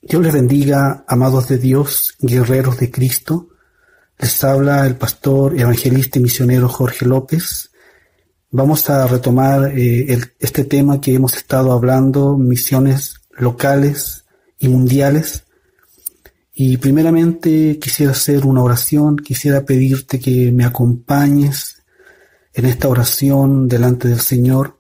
Dios les bendiga, amados de Dios, guerreros de Cristo. Les habla el pastor, evangelista y misionero Jorge López. Vamos a retomar este tema que hemos estado hablando, misiones locales y mundiales. Y primeramente quisiera hacer una oración, quisiera pedirte que me acompañes en esta oración delante del Señor.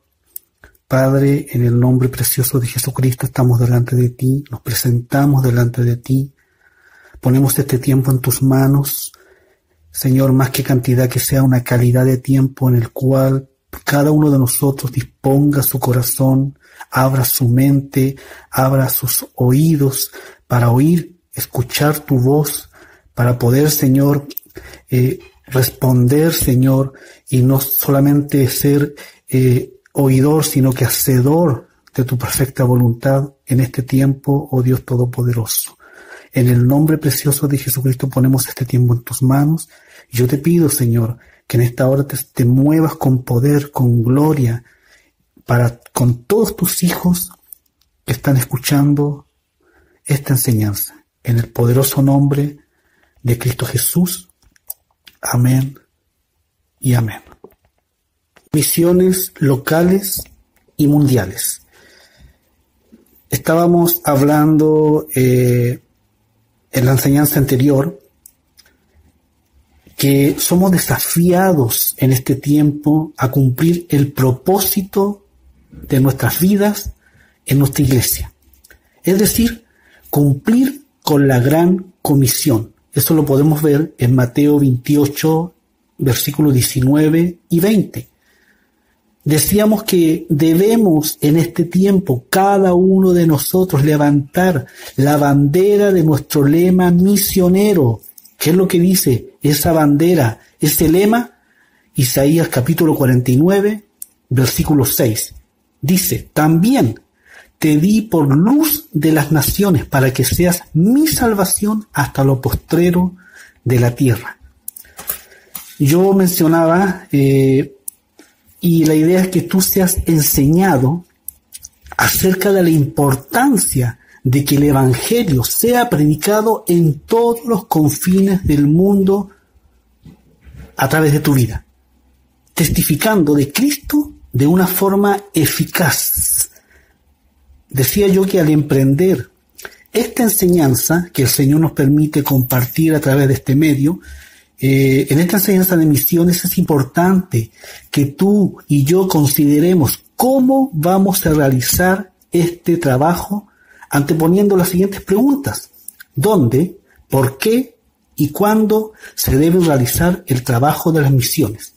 Padre, en el nombre precioso de Jesucristo estamos delante de ti, nos presentamos delante de ti, ponemos este tiempo en tus manos, Señor, más que cantidad, que sea una calidad de tiempo en el cual cada uno de nosotros disponga su corazón, abra su mente, abra sus oídos para oír, escuchar tu voz, para poder, Señor, responder, Señor, y no solamente ser oidor, sino que hacedor de tu perfecta voluntad en este tiempo, oh Dios Todopoderoso. En el nombre precioso de Jesucristo ponemos este tiempo en tus manos. Y yo te pido, Señor, que en esta hora te muevas con poder, con gloria, con todos tus hijos que están escuchando esta enseñanza. En el poderoso nombre de Cristo Jesús. Amén y amén. Misiones locales y mundiales. Estábamos hablando en la enseñanza anterior que somos desafiados en este tiempo a cumplir el propósito de nuestras vidas en nuestra iglesia. Es decir, cumplir con la gran comisión. Eso lo podemos ver en Mateo 28, versículos 19 y 20. Decíamos que debemos en este tiempo cada uno de nosotros levantar la bandera de nuestro lema misionero. ¿Qué es lo que dice esa bandera, ese lema? Isaías capítulo 49, versículo 6. Dice, también te di por luz de las naciones para que seas mi salvación hasta lo postrero de la tierra. Yo mencionaba y la idea es que tú seas enseñado acerca de la importancia de que el Evangelio sea predicado en todos los confines del mundo a través de tu vida, testificando de Cristo de una forma eficaz. Decía yo que al emprender esta enseñanza que el Señor nos permite compartir a través de este medio, en esta enseñanza de misiones es importante que tú y yo consideremos cómo vamos a realizar este trabajo anteponiendo las siguientes preguntas. ¿Dónde, por qué y cuándo se debe realizar el trabajo de las misiones?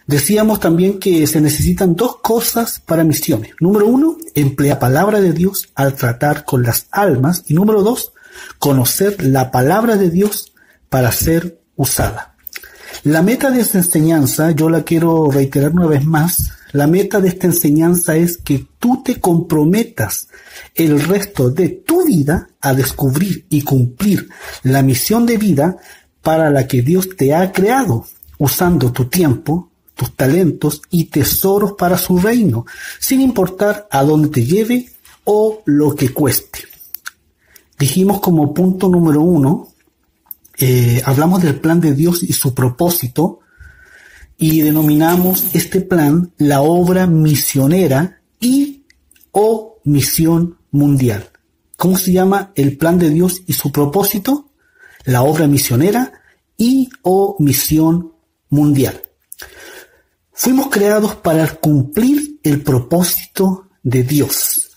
Decíamos también que se necesitan dos cosas para misiones. Número 1, emplear la palabra de Dios al tratar con las almas. Y número 2, conocer la palabra de Dios para ser usada. La meta de esta enseñanza, yo la quiero reiterar una vez más, la meta de esta enseñanza es que tú te comprometas el resto de tu vida a descubrir y cumplir la misión de vida para la que Dios te ha creado, usando tu tiempo, tus talentos y tesoros para su reino, sin importar a dónde te lleve o lo que cueste. Dijimos como punto número 1, hablamos del plan de Dios y su propósito, y denominamos este plan la obra misionera y o misión mundial. ¿Cómo se llama el plan de Dios y su propósito? La obra misionera y o misión mundial. Fuimos creados para cumplir el propósito de Dios.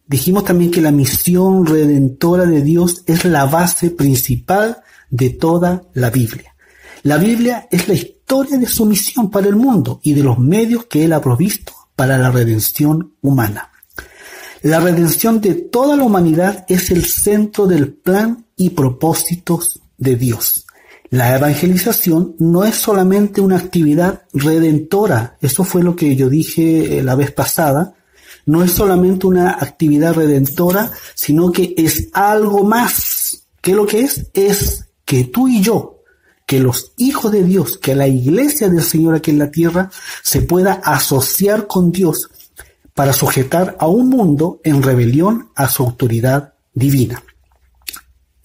Dijimos también que la misión redentora de Dios es la base principal de toda la Biblia. La Biblia es la historia de su misión para el mundo y de los medios que Él ha provisto para la redención humana. La redención de toda la humanidad es el centro del plan y propósitos de Dios. La evangelización no es solamente una actividad redentora, eso fue lo que yo dije la vez pasada, no es solamente una actividad redentora, sino que es algo más. ¿Qué es lo que es? Es que tú y yo, que los hijos de Dios, que la iglesia del Señor aquí en la tierra se pueda asociar con Dios para sujetar a un mundo en rebelión a su autoridad divina.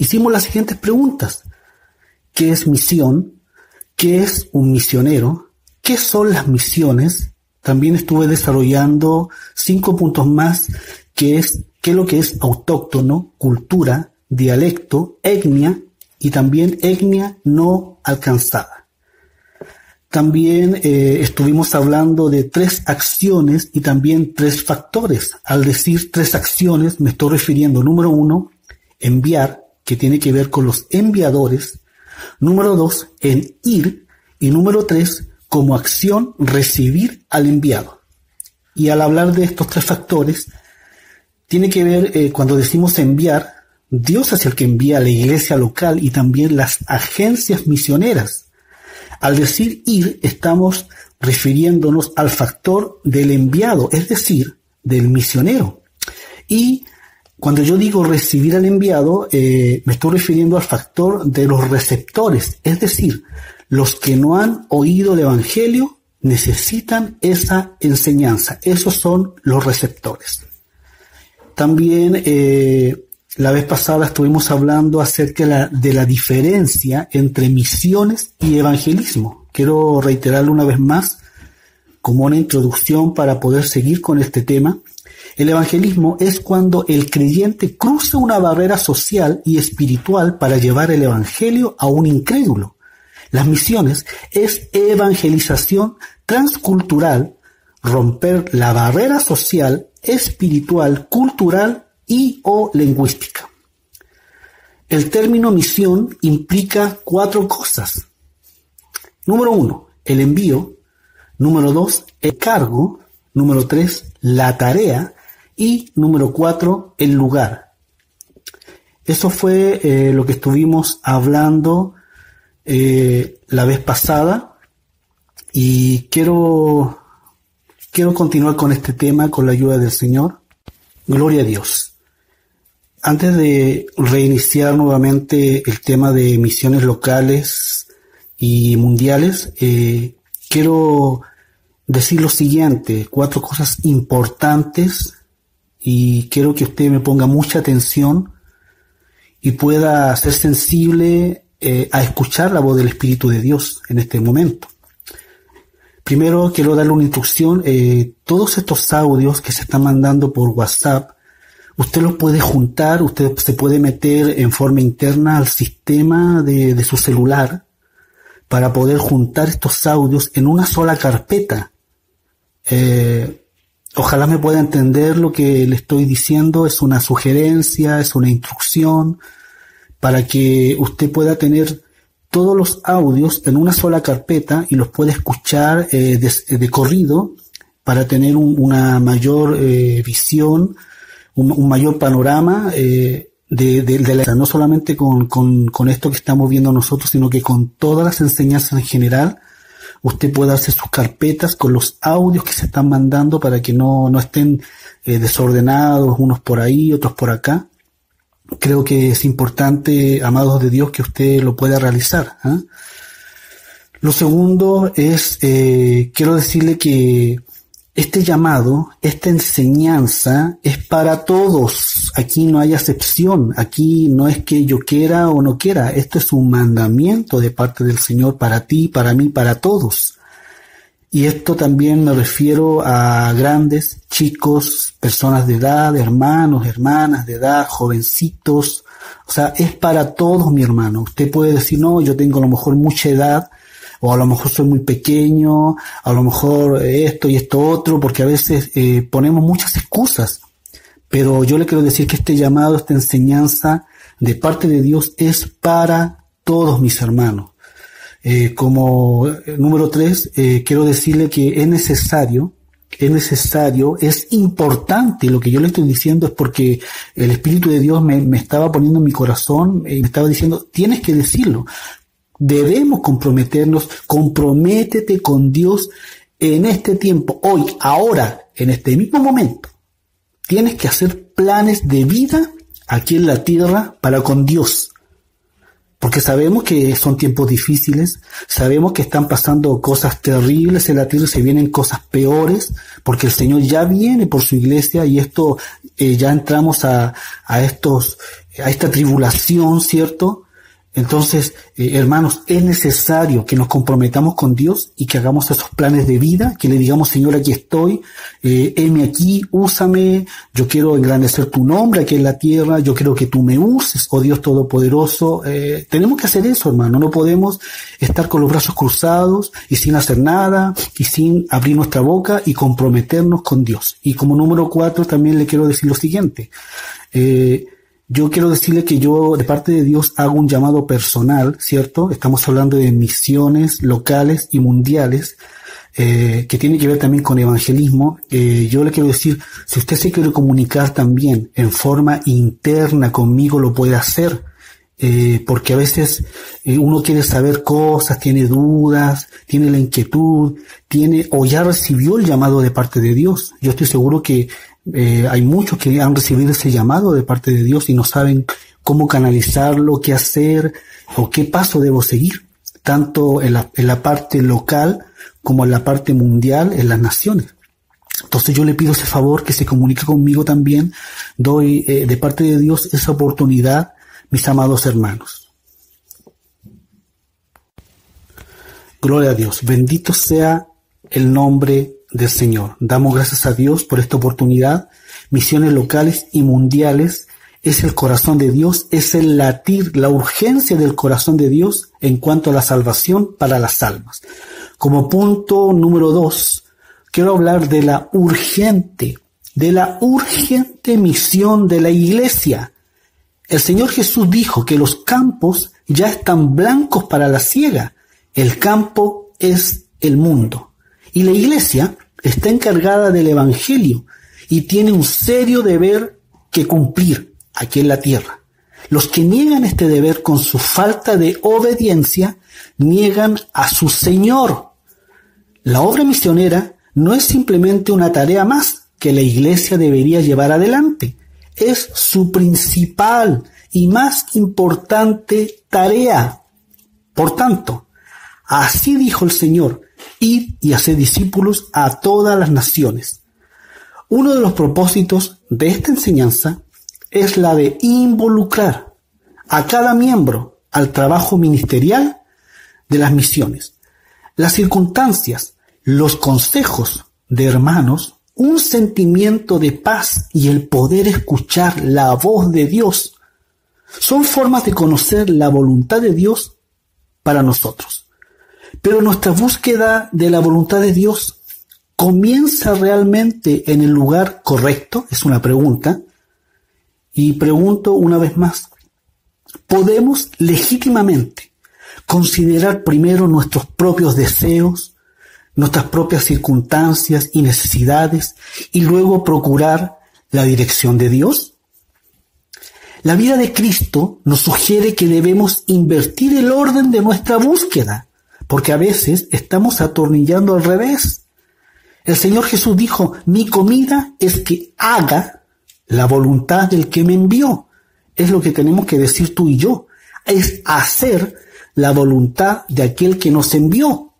hicimos las siguientes preguntas. ¿Qué es misión? ¿Qué es un misionero? ¿Qué son las misiones? También estuve desarrollando 5 puntos más, qué es lo que es autóctono, cultura, dialecto, etnia y también etnia no alcanzada. También estuvimos hablando de 3 acciones y también 3 factores. Al decir 3 acciones me estoy refiriendo, número 1, enviar, que tiene que ver con los enviadores. Número 2, en ir. Y número 3, como acción, recibir al enviado. Y al hablar de estos 3 factores, tiene que ver, cuando decimos enviar, Dios es el que envía a la iglesia local y también las agencias misioneras. Al decir ir, estamos refiriéndonos al factor del enviado, es decir, del misionero. Y cuando yo digo recibir al enviado, me estoy refiriendo al factor de los receptores, es decir, los que no han oído el evangelio necesitan esa enseñanza. Esos son los receptores. También la vez pasada estuvimos hablando acerca de la diferencia entre misiones y evangelismo. Quiero reiterarlo una vez más como una introducción para poder seguir con este tema. El evangelismo es cuando el creyente cruza una barrera social y espiritual para llevar el evangelio a un incrédulo. Las misiones es evangelización transcultural, romper la barrera social, espiritual, cultural y o lingüística. El término misión implica 4 cosas. Número 1, el envío. Número 2, el cargo. Número 3, la tarea. Y número 4, el lugar. Eso fue lo que estuvimos hablando la vez pasada. Y quiero continuar con este tema con la ayuda del Señor. Gloria a Dios. Antes de reiniciar nuevamente el tema de misiones locales y mundiales, quiero decir lo siguiente, 4 cosas importantes, y quiero que usted me ponga mucha atención y pueda ser sensible a escuchar la voz del Espíritu de Dios en este momento. Primero quiero darle una instrucción. Todos estos audios que se están mandando por WhatsApp, usted los puede juntar, usted se puede meter en forma interna al sistema de su celular para poder juntar estos audios en una sola carpeta. Ojalá me pueda entender lo que le estoy diciendo. Es una sugerencia, es una instrucción para que usted pueda tener todos los audios en una sola carpeta y los pueda escuchar de corrido para tener una mayor visión, un mayor panorama no solamente con esto que estamos viendo nosotros, sino que con todas las enseñanzas en general. Usted puede hacer sus carpetas con los audios que se están mandando para que no estén desordenados, unos por ahí, otros por acá. Creo que es importante, amados de Dios, que usted lo pueda realizar. Lo segundo es, quiero decirle que este llamado, esta enseñanza es para todos. Aquí no hay acepción. Aquí no es que yo quiera o no quiera. Esto es un mandamiento de parte del Señor para ti, para mí, para todos. Y esto también me refiero a grandes, chicos, personas de edad, hermanos, hermanas de edad, jovencitos. O sea, es para todos, mi hermano. Usted puede decir, no, yo tengo a lo mejor mucha edad, o a lo mejor soy muy pequeño, a lo mejor esto y esto otro, porque a veces ponemos muchas excusas. Pero yo le quiero decir que este llamado, esta enseñanza de parte de Dios es para todos, mis hermanos. Como número 3, quiero decirle que es necesario, es importante. Lo que yo le estoy diciendo es porque el Espíritu de Dios me estaba poniendo en mi corazón y me estaba diciendo, tienes que decirlo. Debemos comprometernos. Comprométete con Dios en este tiempo, hoy, ahora, en este mismo momento. Tienes que hacer planes de vida aquí en la tierra para con Dios. Porque sabemos que son tiempos difíciles, sabemos que están pasando cosas terribles en la tierra, se vienen cosas peores, porque el Señor ya viene por su iglesia y esto ya entramos a esta tribulación, ¿cierto? Entonces, hermanos, es necesario que nos comprometamos con Dios y que hagamos esos planes de vida, que le digamos, Señor, aquí estoy, heme aquí, úsame, yo quiero engrandecer tu nombre aquí en la tierra, yo quiero que tú me uses, oh Dios Todopoderoso. Tenemos que hacer eso, hermano, no podemos estar con los brazos cruzados y sin hacer nada y sin abrir nuestra boca y comprometernos con Dios. Y como número 4 también le quiero decir lo siguiente, yo quiero decirle que yo, de parte de Dios, hago un llamado personal, ¿cierto? Estamos hablando de misiones locales y mundiales, que tiene que ver también con evangelismo. Yo le quiero decir, si usted se quiere comunicar también en forma interna conmigo, lo puede hacer, porque a veces uno quiere saber cosas, tiene dudas, tiene la inquietud, o ya recibió el llamado de parte de Dios. Yo estoy seguro que hay muchos que han recibido ese llamado de parte de Dios y no saben cómo canalizarlo, qué hacer o qué paso debo seguir, tanto en la parte local como en la parte mundial, en las naciones. Entonces yo le pido ese favor, que se comunique conmigo también. Doy de parte de Dios esa oportunidad, mis amados hermanos. Gloria a Dios. Bendito sea el nombre del Señor. Damos gracias a Dios por esta oportunidad. Misiones locales y mundiales es el corazón de Dios, es el latir, la urgencia del corazón de Dios en cuanto a la salvación para las almas. Como punto número 2, quiero hablar de la urgente misión de la iglesia. El Señor Jesús dijo que los campos ya están blancos para la siega. El campo es el mundo. Y la iglesia está encargada del evangelio y tiene un serio deber que cumplir aquí en la tierra. Los que niegan este deber con su falta de obediencia, niegan a su Señor. La obra misionera no es simplemente una tarea más que la iglesia debería llevar adelante. Es su principal y más importante tarea. Por tanto, así dijo el Señor: id y haced discípulos a todas las naciones. Uno de los propósitos de esta enseñanza es la de involucrar a cada miembro al trabajo ministerial de las misiones. Las circunstancias, los consejos de hermanos, un sentimiento de paz y el poder escuchar la voz de Dios son formas de conocer la voluntad de Dios para nosotros. Pero nuestra búsqueda de la voluntad de Dios ¿comienza realmente en el lugar correcto? Es una pregunta. Y pregunto una vez más, ¿podemos legítimamente considerar primero nuestros propios deseos, nuestras propias circunstancias y necesidades, y luego procurar la dirección de Dios? La vida de Cristo nos sugiere que debemos invertir el orden de nuestra búsqueda, porque a veces estamos atornillando al revés. El Señor Jesús dijo: mi comida es que haga la voluntad del que me envió. Es lo que tenemos que decir tú y yo. Es hacer la voluntad de aquel que nos envió.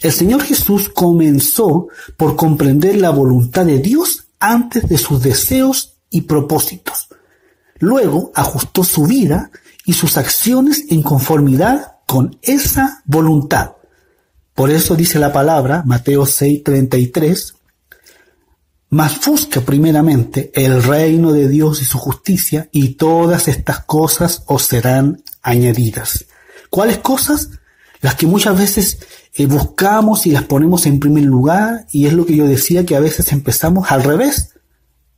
El Señor Jesús comenzó por comprender la voluntad de Dios antes de sus deseos y propósitos. Luego ajustó su vida y sus acciones en conformidad con esa voluntad. Por eso dice la palabra, Mateo 6:33, mas busca primeramente el reino de Dios y su justicia, y todas estas cosas os serán añadidas. ¿Cuáles cosas? Las que muchas veces buscamos y las ponemos en primer lugar, y es lo que yo decía, que a veces empezamos al revés.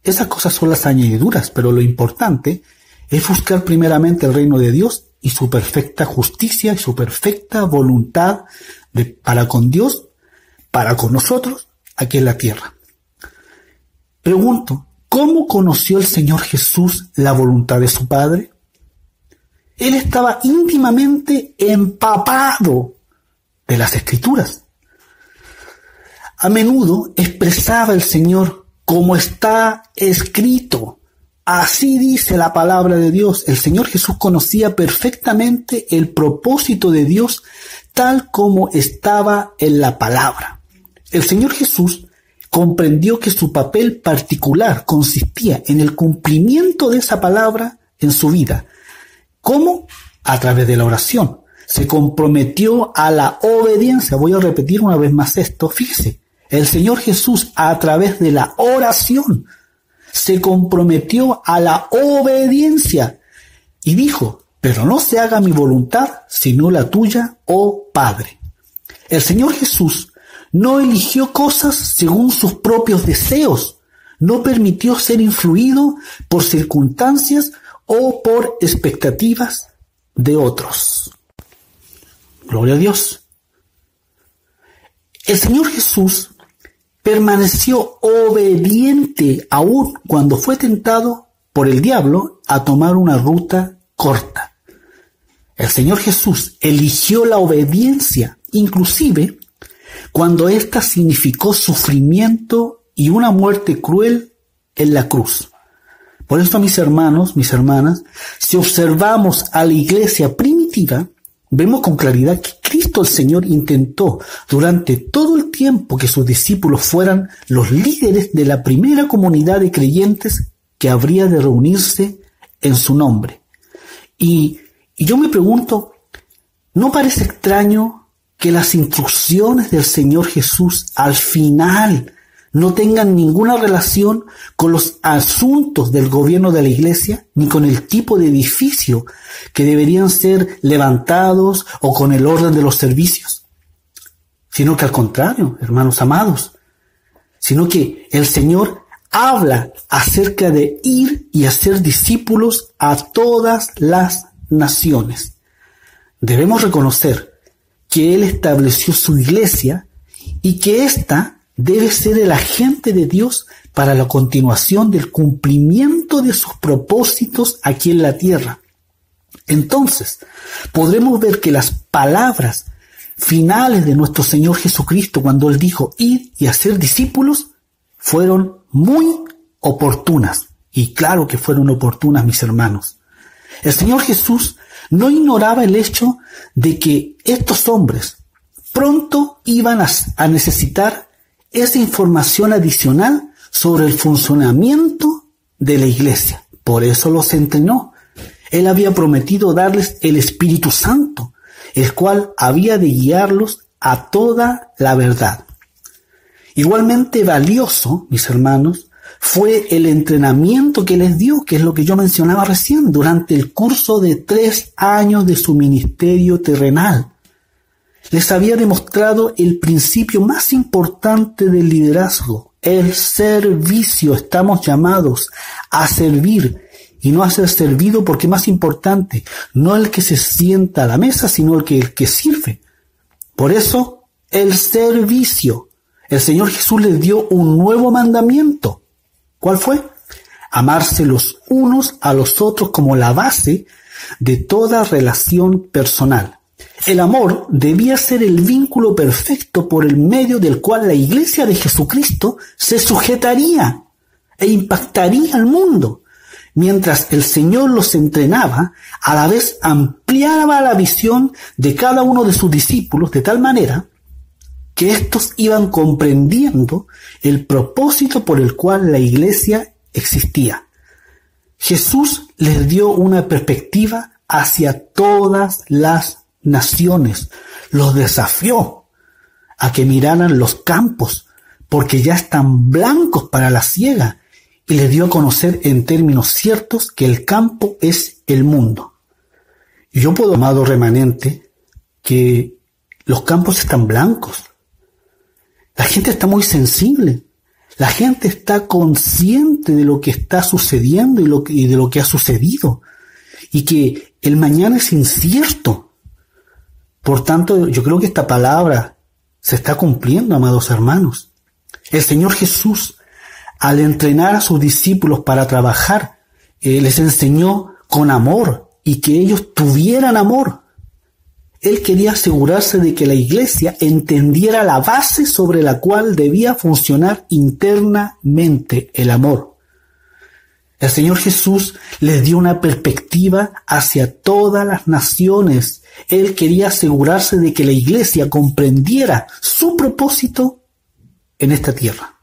Esas cosas son las añadiduras, pero lo importante es buscar primeramente el reino de Dios y su perfecta justicia y su perfecta voluntad para con Dios, para con nosotros, aquí en la tierra. Pregunto, ¿cómo conoció el Señor Jesús la voluntad de su Padre? Él estaba íntimamente empapado de las Escrituras. A menudo expresaba el Señor: como está escrito. Así dice la palabra de Dios. El Señor Jesús conocía perfectamente el propósito de Dios tal como estaba en la palabra. El Señor Jesús comprendió que su papel particular consistía en el cumplimiento de esa palabra en su vida. ¿Cómo? A través de la oración. Se comprometió a la obediencia. Voy a repetir una vez más esto. Fíjese, el Señor Jesús a través de la oración se comprometió a la obediencia y dijo: pero no se haga mi voluntad, sino la tuya, oh Padre. El Señor Jesús no eligió cosas según sus propios deseos, no permitió ser influido por circunstancias o por expectativas de otros. Gloria a Dios. El Señor Jesús permaneció obediente aún cuando fue tentado por el diablo a tomar una ruta corta. El Señor Jesús eligió la obediencia, inclusive cuando ésta significó sufrimiento y una muerte cruel en la cruz. Por eso, mis hermanos, mis hermanas, si observamos a la iglesia primitiva, vemos con claridad que Cristo el Señor intentó durante todo el tiempo que sus discípulos fueran los líderes de la primera comunidad de creyentes que habría de reunirse en su nombre. Y yo me pregunto, ¿no parece extraño que las instrucciones del Señor Jesús al final no tengan ninguna relación con los asuntos del gobierno de la iglesia, ni con el tipo de edificio que deberían ser levantados o con el orden de los servicios? Sino que al contrario, hermanos amados, sino que el Señor habla acerca de ir y hacer discípulos a todas las naciones. Debemos reconocer que Él estableció su iglesia y que ésta debe ser el agente de Dios para la continuación del cumplimiento de sus propósitos aquí en la tierra. Entonces, podremos ver que las palabras finales de nuestro Señor Jesucristo, cuando Él dijo ir y hacer discípulos, fueron muy oportunas. Y claro que fueron oportunas, mis hermanos. El Señor Jesús no ignoraba el hecho de que estos hombres pronto iban a necesitar esa información adicional sobre el funcionamiento de la iglesia. Por eso los entrenó. Él había prometido darles el Espíritu Santo, el cual había de guiarlos a toda la verdad. Igualmente valioso, mis hermanos, fue el entrenamiento que les dio, que es lo que yo mencionaba recién, durante el curso de 3 años de su ministerio terrenal. Les había demostrado el principio más importante del liderazgo, el servicio. Estamos llamados a servir y no a ser servido, porque más importante, no el que se sienta a la mesa, sino el que sirve. Por eso, el servicio. El Señor Jesús les dio un nuevo mandamiento. ¿Cuál fue? Amarse los unos a los otros como la base de toda relación personal. El amor debía ser el vínculo perfecto por el medio del cual la iglesia de Jesucristo se sujetaría e impactaría al mundo. Mientras el Señor los entrenaba, a la vez ampliaba la visión de cada uno de sus discípulos de tal manera que éstos iban comprendiendo el propósito por el cual la iglesia existía. Jesús les dio una perspectiva hacia todas las naciones. Los desafió a que miraran los campos, porque ya están blancos para la siega, y les dio a conocer en términos ciertos que el campo es el mundo. Y yo puedo, amado remanente, que los campos están blancos. La gente está muy sensible. La gente está consciente de lo que está sucediendo y de lo que ha sucedido. Y que el mañana es incierto. Por tanto, yo creo que esta palabra se está cumpliendo, amados hermanos. El Señor Jesús, al entrenar a sus discípulos para trabajar, les enseñó con amor y que ellos tuvieran amor. Él quería asegurarse de que la iglesia entendiera la base sobre la cual debía funcionar internamente el amor. El Señor Jesús les dio una perspectiva hacia todas las naciones. Él quería asegurarse de que la iglesia comprendiera su propósito en esta tierra.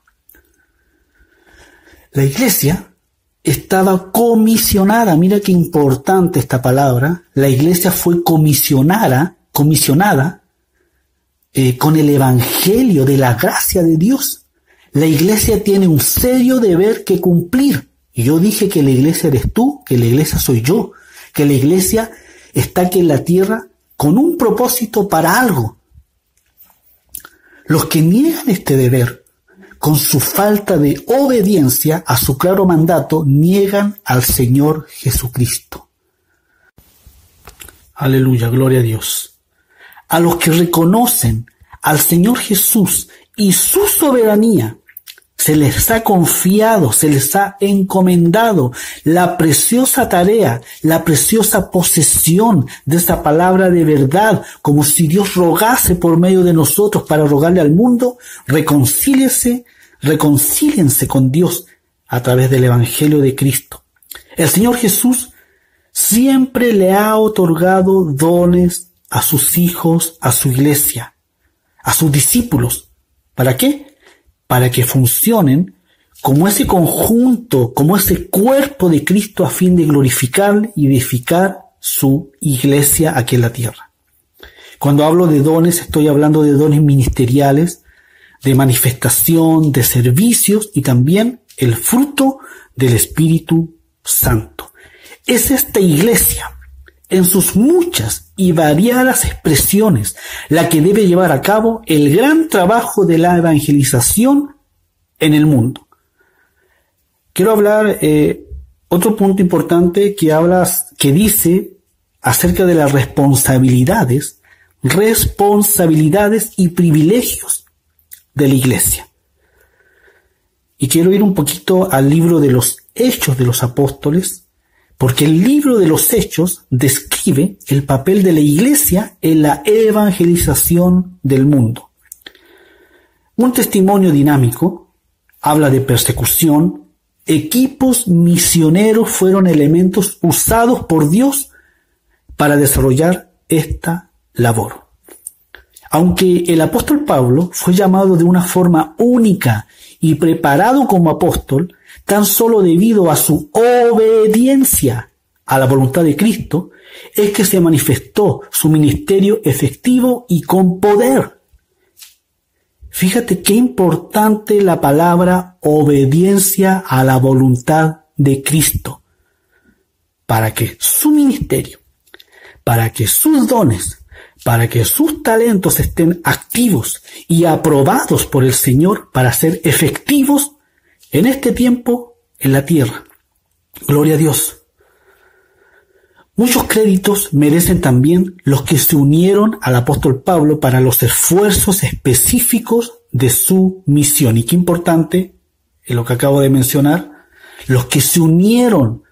La iglesia estaba comisionada, mira qué importante esta palabra, la iglesia fue comisionada con el evangelio de la gracia de Dios. La iglesia tiene un serio deber que cumplir. Y yo dije que la iglesia eres tú, que la iglesia soy yo, que la iglesia está aquí en la tierra con un propósito para algo. Los que niegan este deber, con su falta de obediencia a su claro mandato, niegan al Señor Jesucristo. Aleluya, gloria a Dios. A los que reconocen al Señor Jesús y su soberanía, se les ha confiado, se les ha encomendado la preciosa tarea, la preciosa posesión de esa palabra de verdad, como si Dios rogase por medio de nosotros para rogarle al mundo, reconcíliense con Dios a través del Evangelio de Cristo. El Señor Jesús siempre le ha otorgado dones a sus hijos, a su iglesia, a sus discípulos. ¿Para qué? Para que funcionen como ese conjunto, como ese cuerpo de Cristo a fin de glorificar y edificar su iglesia aquí en la tierra. Cuando hablo de dones, estoy hablando de dones ministeriales, de manifestación, de servicios y también el fruto del Espíritu Santo. Es esta iglesia, en sus muchas y variadas expresiones, la que debe llevar a cabo el gran trabajo de la evangelización en el mundo. Quiero hablar otro punto importante que dice acerca de las responsabilidades y privilegios de la iglesia. Y quiero ir un poquito al libro de los Hechos de los Apóstoles, porque el libro de los Hechos describe el papel de la iglesia en la evangelización del mundo. Un testimonio dinámico habla de persecución. Equipos misioneros fueron elementos usados por Dios para desarrollar esta labor. Aunque el apóstol Pablo fue llamado de una forma única y preparado como apóstol, tan solo debido a su obediencia a la voluntad de Cristo, es que se manifestó su ministerio efectivo y con poder. Fíjate qué importante la palabra obediencia a la voluntad de Cristo, para que su ministerio, para que sus dones, para que sus talentos estén activos y aprobados por el Señor para ser efectivos en este tiempo en la tierra. Gloria a Dios. Muchos créditos merecen también los que se unieron al apóstol Pablo para los esfuerzos específicos de su misión. Y qué importante es lo que acabo de mencionar, los que se unieron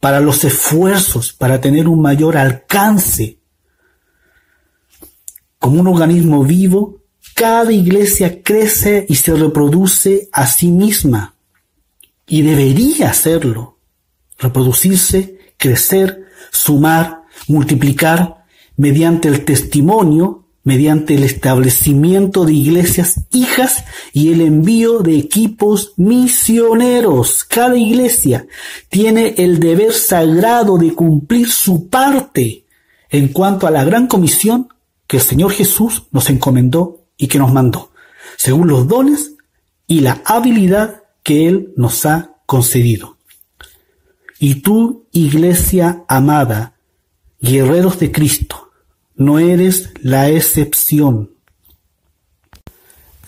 para los esfuerzos, para tener un mayor alcance. Como un organismo vivo, cada iglesia crece y se reproduce a sí misma. Y debería hacerlo. Reproducirse, crecer, sumar, multiplicar, mediante el testimonio, mediante el establecimiento de iglesias hijas y el envío de equipos misioneros. Cada iglesia tiene el deber sagrado de cumplir su parte en cuanto a la gran comisión que el Señor Jesús nos encomendó y que nos mandó, según los dones y la habilidad que Él nos ha concedido. Y tú, iglesia amada, guerreros de Cristo, no eres la excepción.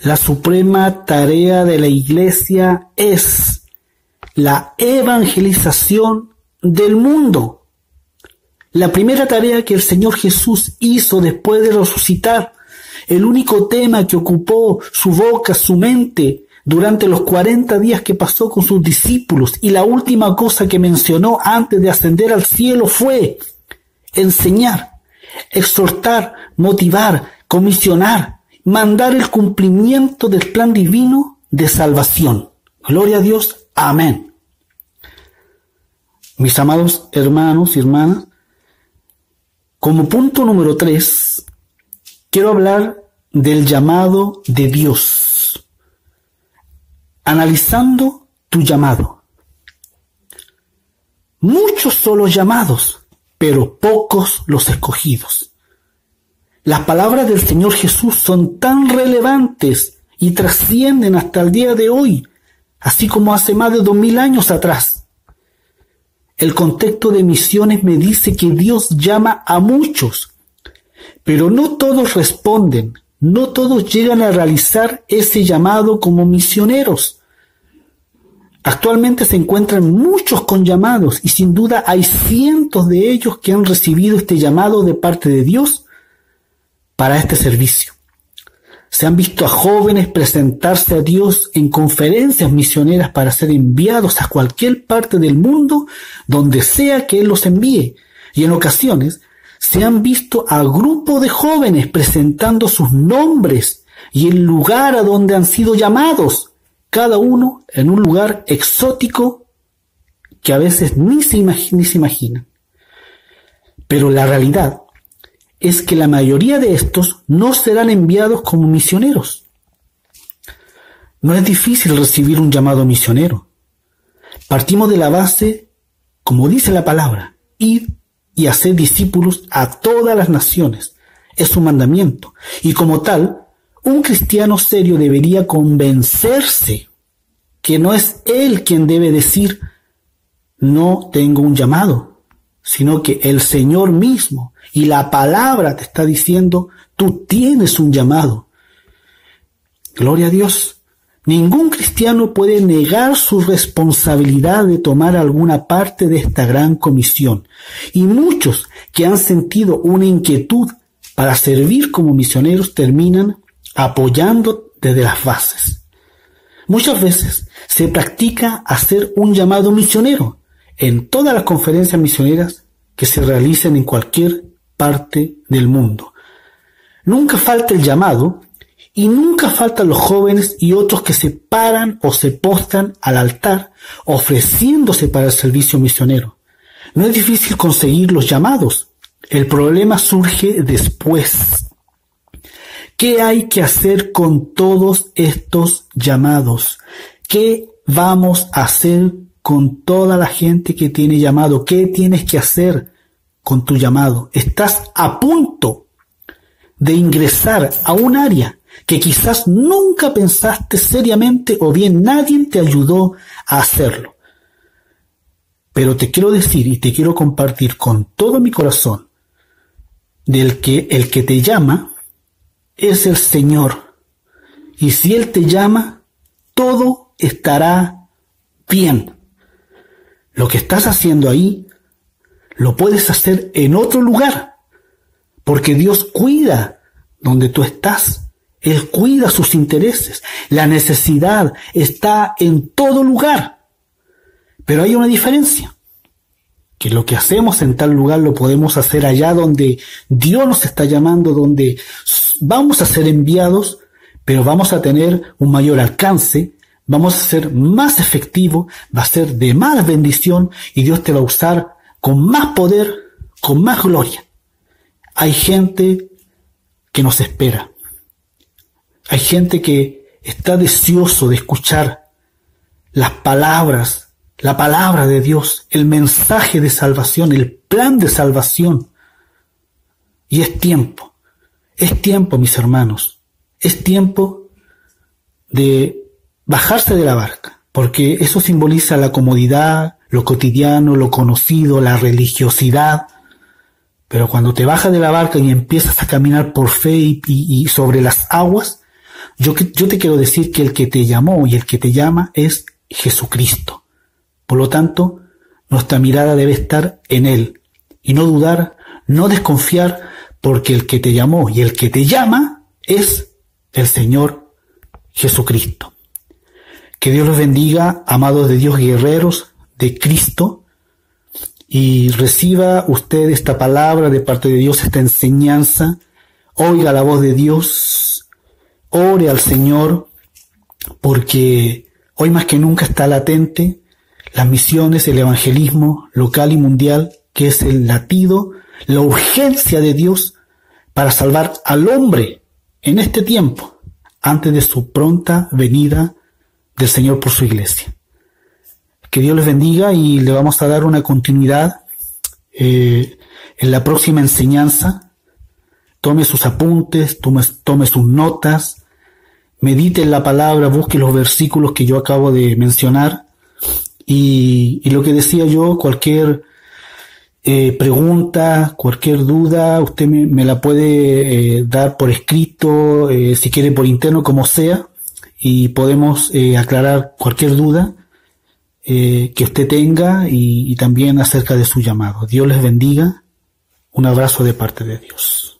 La suprema tarea de la iglesia es la evangelización del mundo. La primera tarea que el Señor Jesús hizo después de resucitar, el único tema que ocupó su boca, su mente, durante los 40 días que pasó con sus discípulos, y la última cosa que mencionó antes de ascender al cielo fue enseñar, exhortar, motivar, comisionar, mandar el cumplimiento del plan divino de salvación. Gloria a Dios. Amén. Mis amados hermanos y hermanas, como punto número 3, quiero hablar del llamado de Dios, analizando tu llamado. Muchos son los llamados, pero pocos los escogidos. Las palabras del Señor Jesús son tan relevantes y trascienden hasta el día de hoy, así como hace más de 2000 años atrás. El contexto de misiones me dice que Dios llama a muchos, pero no todos responden, no todos llegan a realizar ese llamado como misioneros. Actualmente se encuentran muchos con llamados y sin duda hay cientos de ellos que han recibido este llamado de parte de Dios para este servicio. Se han visto a jóvenes presentarse a Dios en conferencias misioneras para ser enviados a cualquier parte del mundo donde sea que Él los envíe. Y en ocasiones se han visto a grupos de jóvenes presentando sus nombres y el lugar a donde han sido llamados, cada uno en un lugar exótico que a veces ni se imaginan. Pero la realidad es que la mayoría de estos no serán enviados como misioneros. No es difícil recibir un llamado misionero. Partimos de la base, como dice la palabra, id y hacer discípulos a todas las naciones. Es un mandamiento. Y como tal, un cristiano serio debería convencerse que no es él quien debe decir, no tengo un llamado, sino que el Señor mismo y la palabra te está diciendo, tú tienes un llamado. Gloria a Dios. Ningún cristiano puede negar su responsabilidad de tomar alguna parte de esta gran comisión. Y muchos que han sentido una inquietud para servir como misioneros terminan apoyando desde las bases. Muchas veces se practica hacer un llamado misionero en todas las conferencias misioneras que se realicen en cualquier parte del mundo. Nunca falta el llamado y nunca faltan los jóvenes y otros que se paran o se postran al altar ofreciéndose para el servicio misionero. No es difícil conseguir los llamados. El problema surge después. ¿Qué hay que hacer con todos estos llamados? ¿Qué vamos a hacer con toda la gente que tiene llamado? ¿Qué tienes que hacer con tu llamado? Estás a punto de ingresar a un área que quizás nunca pensaste seriamente o bien nadie te ayudó a hacerlo. Pero te quiero decir y te quiero compartir con todo mi corazón el que te llama es el Señor. Y si Él te llama, todo estará bien. Lo que estás haciendo ahí, lo puedes hacer en otro lugar, porque Dios cuida donde tú estás. Él cuida sus intereses. La necesidad está en todo lugar. Pero hay una diferencia, que lo que hacemos en tal lugar lo podemos hacer allá donde Dios nos está llamando, donde vamos a ser enviados, pero vamos a tener un mayor alcance, vamos a ser más efectivos, va a ser de más bendición y Dios te va a usar con más poder, con más gloria. Hay gente que nos espera. Hay gente que está deseoso de escuchar las palabras, la palabra de Dios, el mensaje de salvación, el plan de salvación. Y es tiempo, mis hermanos, es tiempo de bajarse de la barca, porque eso simboliza la comodidad, lo cotidiano, lo conocido, la religiosidad. Pero cuando te bajas de la barca y empiezas a caminar por fe y sobre las aguas, yo te quiero decir que el que te llamó y el que te llama es Jesucristo. Por lo tanto, nuestra mirada debe estar en Él y no dudar, no desconfiar, porque el que te llamó y el que te llama es el Señor Jesucristo. Que Dios los bendiga, amados de Dios, guerreros de Cristo, y reciba usted esta palabra de parte de Dios, esta enseñanza. Oiga la voz de Dios, ore al Señor, porque hoy más que nunca está latente las misiones, el evangelismo local y mundial, que es el latido, la urgencia de Dios para salvar al hombre en este tiempo, antes de su pronta venida del Señor por su iglesia. Que Dios les bendiga y le vamos a dar una continuidad en la próxima enseñanza. Tome sus apuntes, tome sus notas, medite en la palabra, busque los versículos que yo acabo de mencionar y lo que decía yo, cualquier pregunta, cualquier duda, usted me la puede dar por escrito, si quiere por interno, como sea, y podemos aclarar cualquier duda que usted tenga y también acerca de su llamado. Dios les bendiga. Un abrazo de parte de Dios.